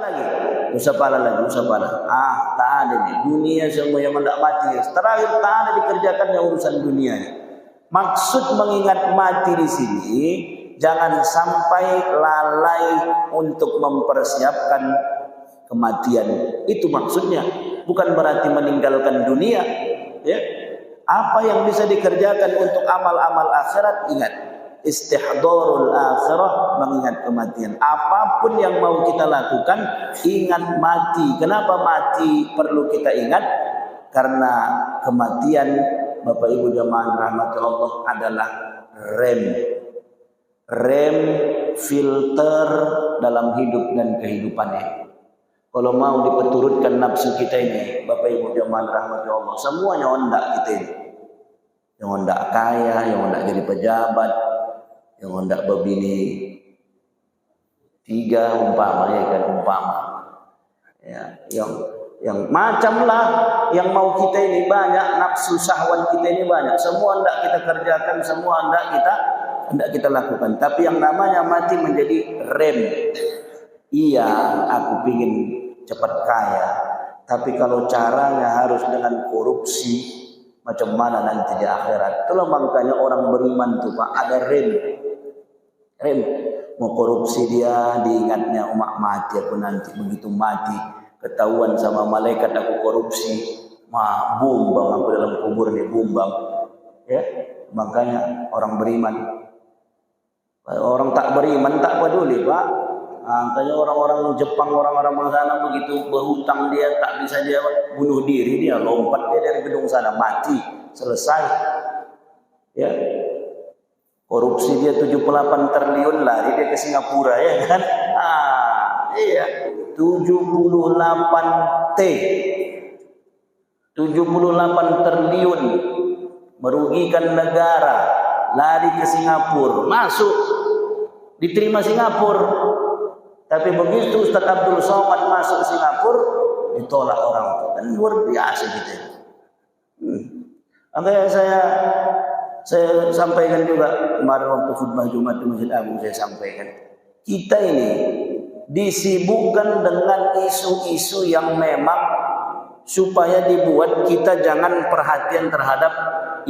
lagi? Usah pala lagi, usah pala. Tak ada nih. Dunia semua yang hendak mati. Terakhir tak ada dikerjakannya urusan dunia. Maksud mengingat mati di sini, jangan sampai lalai untuk mempersiapkan kematian. Itu maksudnya. Bukan berarti meninggalkan dunia. Ya. Apa yang bisa dikerjakan untuk amal-amal akhirat, ingat. Istihdharul akhirah, mengingat kematian. Apapun yang mau kita lakukan, ingat mati. Kenapa mati perlu kita ingat? Karena kematian, Bapak Ibu jamaah rahmati Allah, adalah rem filter dalam hidup dan kehidupannya. Kalau mau dipeturutkan nafsu kita ini, Bapak Ibu jamaah rahmati Allah, semuanya ondak kita ini. Yang ondak kaya, yang ondak jadi pejabat, yang hendak berbini 3 umpama, ya kan, umpama. Ya, yang macam lah yang mau kita ini banyak, nafsu syahwat kita ini banyak. Semua hendak kita kerjakan, semua hendak kita lakukan. Tapi yang namanya mati menjadi rem. Iya, aku pingin cepat kaya. Tapi kalau caranya harus dengan korupsi, macam mana nanti di akhirat? Itulah makanya orang beriman tuh Pak, ada rem. Mau korupsi dia, diingatnya umat mati aku nanti. Begitu mati, ketahuan sama malaikat aku korupsi, bumbang aku dalam kubur nih, bumbang. Ya, makanya orang beriman. Orang tak beriman tak peduli Pak. Makanya orang-orang Jepang, orang-orang sana begitu berhutang dia tak bisa dia bunuh diri, dia lompat dia dari gedung sana, mati, selesai. Ya. Korupsi dia 78 triliun, lari dia ke Singapura, ya kan? Iya, 78 triliun merugikan negara, lari ke Singapura, masuk diterima Singapura. Tapi begitu Ustaz Abdul Somad masuk Singapura, ditolak orang itu. Dan luar biasa gitu. Makanya saya sampaikan juga kemarin waktu khutbah Jumat di Masjid Agung, saya sampaikan, kita ini disibukkan dengan isu-isu yang memang supaya dibuat kita jangan perhatian terhadap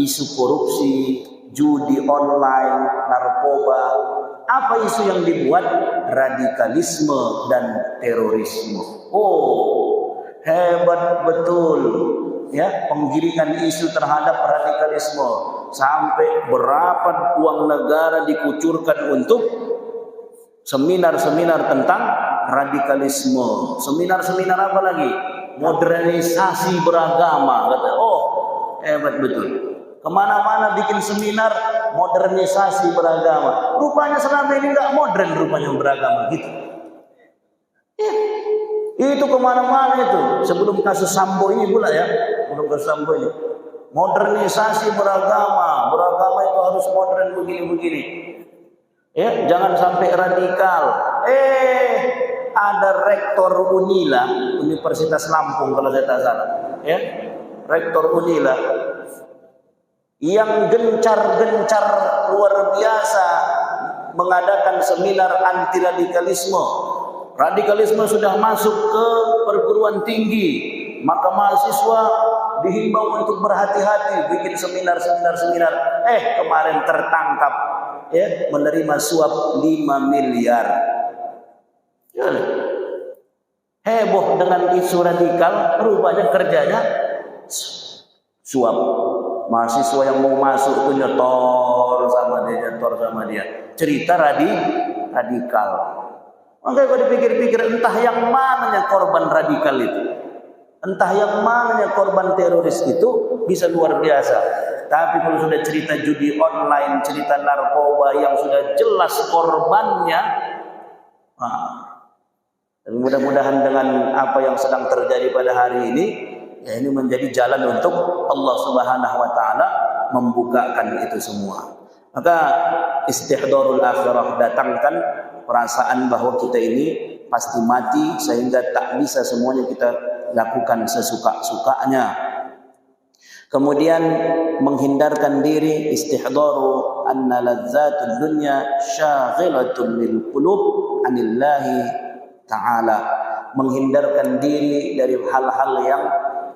isu korupsi, judi online, narkoba. Apa isu yang dibuat? Radikalisme dan terorisme. Oh, hebat betul. Ya, penggiringan isu terhadap radikalisme. Sampai berapa uang negara dikucurkan untuk seminar-seminar tentang radikalisme. Seminar-seminar apa lagi? Modernisasi beragama. Kata, oh, hebat betul. Kemana-mana bikin seminar modernisasi beragama. Rupanya selama ini nggak modern rupanya beragama gitu. Ya. Itu kemana-mana itu. Sebelum kasus Sambo ini pula ya. Sebelum kasus Sambo ini. Modernisasi beragama. Beragama itu harus modern begini-begini. Ya, jangan sampai radikal. Ada rektor Unila, Universitas Lampung kalau saya tak salah. Ya. Rektor Unila yang gencar-gencar luar biasa mengadakan seminar anti radikalisme. Radikalisme sudah masuk ke perguruan tinggi, maka mahasiswa dihimbau untuk berhati-hati bikin seminar. Kemarin tertangkap ya, menerima suap 5 miliar. Ya. Heboh dengan isu radikal, rupanya kerjanya suap. Mahasiswa yang mau masuk itu nyetor sama dia. Cerita radikal. Makanya kalau dipikir-pikir, entah yang mananya korban radikal itu, entah yang mananya korban teroris itu, bisa luar biasa. Tapi kalau sudah cerita judi online, cerita narkoba yang sudah jelas korbannya, dan mudah-mudahan dengan apa yang sedang terjadi pada hari ini, ya ini menjadi jalan untuk Allah Subhanahu wa taala membukakan itu semua. Maka istihdharul akhirah, datangkan perasaan bahwa kita ini pasti mati sehingga tak bisa semuanya kita lakukan sesuka-sukanya. Kemudian menghindarkan diri, istihdharu anna ladzatud dunya syaghilatun lil qulub anillahi ta'ala. menghindarkan diri dari hal-hal yang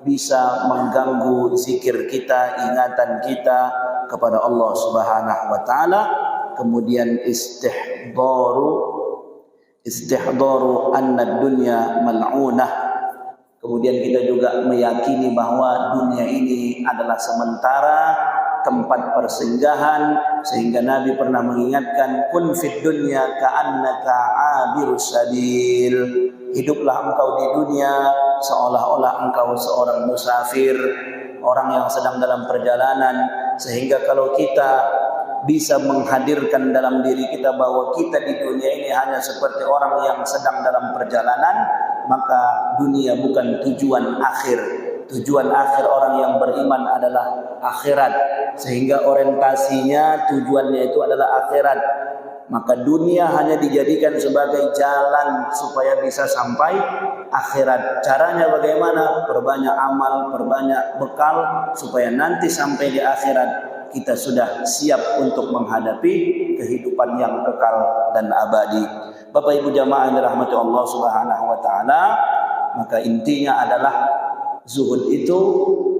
bisa mengganggu zikir kita, ingatan kita kepada Allah Subhanahu wa taala. Kemudian istihdaru anna dunya mal'unah. Kemudian kita juga meyakini bahwa dunia ini adalah sementara, tempat persinggahan, sehingga Nabi pernah mengingatkan, kun fid dunya ka'annaka 'abirus sabil. Hiduplah engkau di dunia seolah-olah engkau seorang musafir, orang yang sedang dalam perjalanan. Sehingga kalau kita bisa menghadirkan dalam diri kita bahwa kita di dunia ini hanya seperti orang yang sedang dalam perjalanan, maka dunia bukan tujuan akhir. Tujuan akhir orang yang beriman adalah akhirat, sehingga orientasinya, tujuannya itu adalah akhirat. Maka dunia hanya dijadikan sebagai jalan supaya bisa sampai akhirat. Caranya bagaimana? Perbanyak amal, perbanyak bekal, supaya nanti sampai di akhirat kita sudah siap untuk menghadapi kehidupan yang kekal dan abadi. Bapak Ibu jamaah yang dirahmati Allah Subhanahu wa taala, maka intinya adalah zuhud itu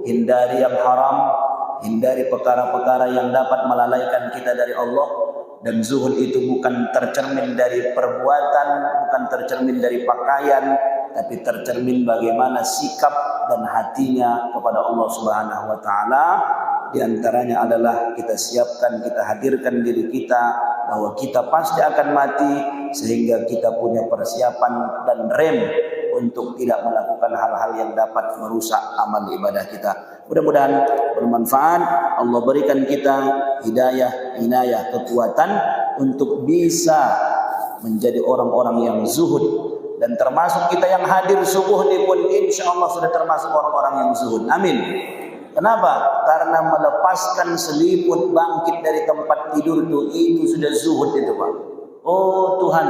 hindari yang haram, hindari perkara-perkara yang dapat melalaikan kita dari Allah. Dan zuhud itu bukan tercermin dari perbuatan, bukan tercermin dari pakaian, tapi tercermin bagaimana sikap dan hatinya kepada Allah Subhanahu wa taala. Di antaranya adalah kita siapkan, kita hadirkan diri kita bahwa kita pasti akan mati, sehingga kita punya persiapan dan rem untuk tidak melakukan hal-hal yang dapat merusak amal ibadah kita. Mudah-mudahan bermanfaat. Allah berikan kita hidayah, inayah, kekuatan untuk bisa menjadi orang-orang yang zuhud. Dan termasuk kita yang hadir subuh ini pun insya Allah sudah termasuk orang-orang yang zuhud. Amin. Kenapa? Karena melepaskan selimut bangkit dari tempat tidur itu sudah zuhud itu, Pak. Oh Tuhan,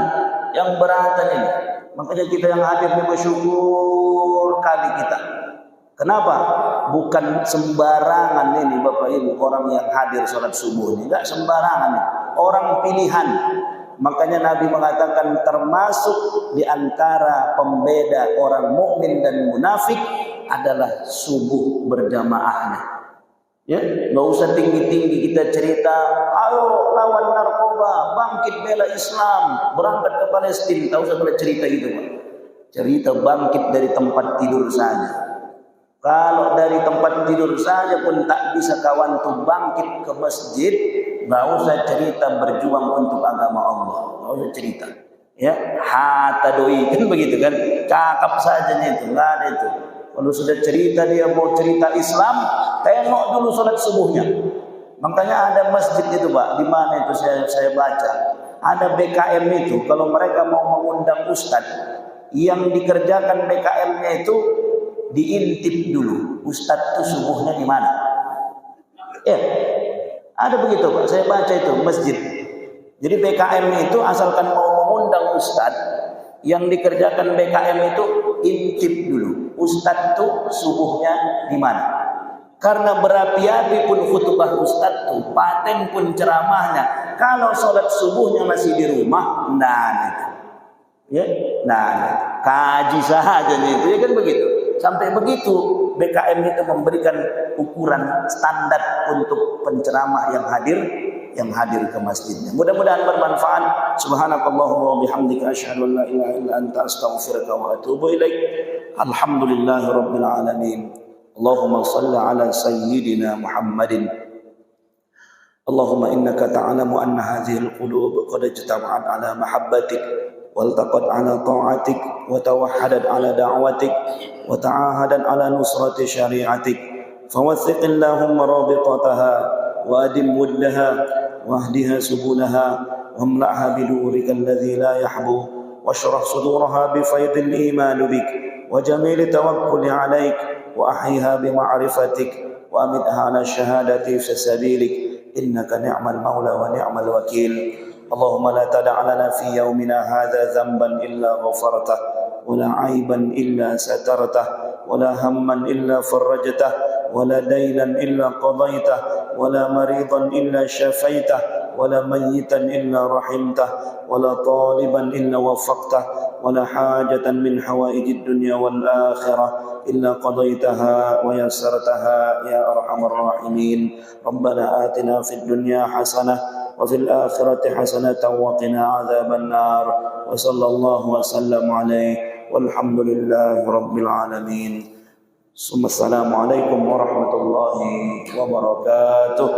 yang beratan ini. Makanya kita yang hadir ini bersyukur kali kita. Kenapa? Bukan sembarangan ini Bapak Ibu orang yang hadir sholat subuh ini. Tidak sembarangan. Orang pilihan. Makanya Nabi mengatakan termasuk di antara pembeda orang mukmin dan munafik adalah subuh berjamaahnya. Ya, nggak usah tinggi-tinggi kita cerita, ayo lawan narkoba, bangkit bela Islam, berangkat ke Palestina. Tahu usah boleh cerita gitu, Pak. Cerita bangkit dari tempat tidur saja. Kalau dari tempat tidur saja pun tak bisa kawan tuh bangkit ke masjid, nggak usah cerita berjuang untuk agama Allah. Nggak usah cerita. Ya, hata doi kan begitu kan, cakap saja itu, nggak ada itu. Kalau sudah cerita dia mau cerita Islam, tengok dulu sholat subuhnya. Makanya ada masjid itu Pak, di mana itu saya baca. Ada BKM itu, kalau mereka mau mengundang ustaz, yang dikerjakan BKM-nya itu diintip dulu. Ustaz itu subuhnya di mana? Ya, ada begitu Pak, saya baca itu masjid. Jadi BKM itu asalkan mau mengundang ustaz, yang dikerjakan BKM itu intip dulu. Ustaz itu subuhnya di mana? Karena berapi-api pun khutbah ustaz itu, paten pun ceramahnya. Kalau sholat subuhnya masih di rumah, ya, kaji saja itu, ya kan begitu. Sampai begitu BKM itu memberikan ukuran standar untuk penceramah yang hadir ke masjidnya. Mudah-mudahan bermanfaat. Subhanakallahumma wa bihamdika asyhadu an la ilaha illa anta astaghfiruka wa atubu ilaik. Alhamdulillahirabbil alamin. Allahumma shalli ala sayyidina Muhammadin. Allahumma innaka ta'lamu anna hadhihi al-qulub qad ijtama'at ala mahabbatik والتقت على طاعتك وتوحدت على دعوتك وتعاهدت على نصرة شريعتك فوثق اللهم رابطتها وأدم ودها واهدها سبلها واملأها بنورك الذي لا يحبو واشرح صدورها بفيض الإيمان بك وجميل التوكل عليك وأحيها بمعرفتك وأمتها على الشهادة في سبيلك إنك نعم المولى ونعم الوكيل اللهم لا تدع لنا في يومنا هذا ذنبا إلا غفرته ولا عيبا إلا سترته ولا هما إلا فرجته ولا دينا إلا قضيته ولا مريضا إلا شفيته ولا ميتا إلا رحمته ولا طالبا إلا وفقته ولا حاجة من حوائج الدنيا والآخرة إلا قضيتها ويسرتها يا أرحم الراحمين. ربنا آتنا في الدنيا حسنة وفي الآخرة حسنة وقنا عذاب النار. وصلى الله وسلم عليه والحمد لله رب العالمين. ثم السلام عليكم ورحمة الله وبركاته.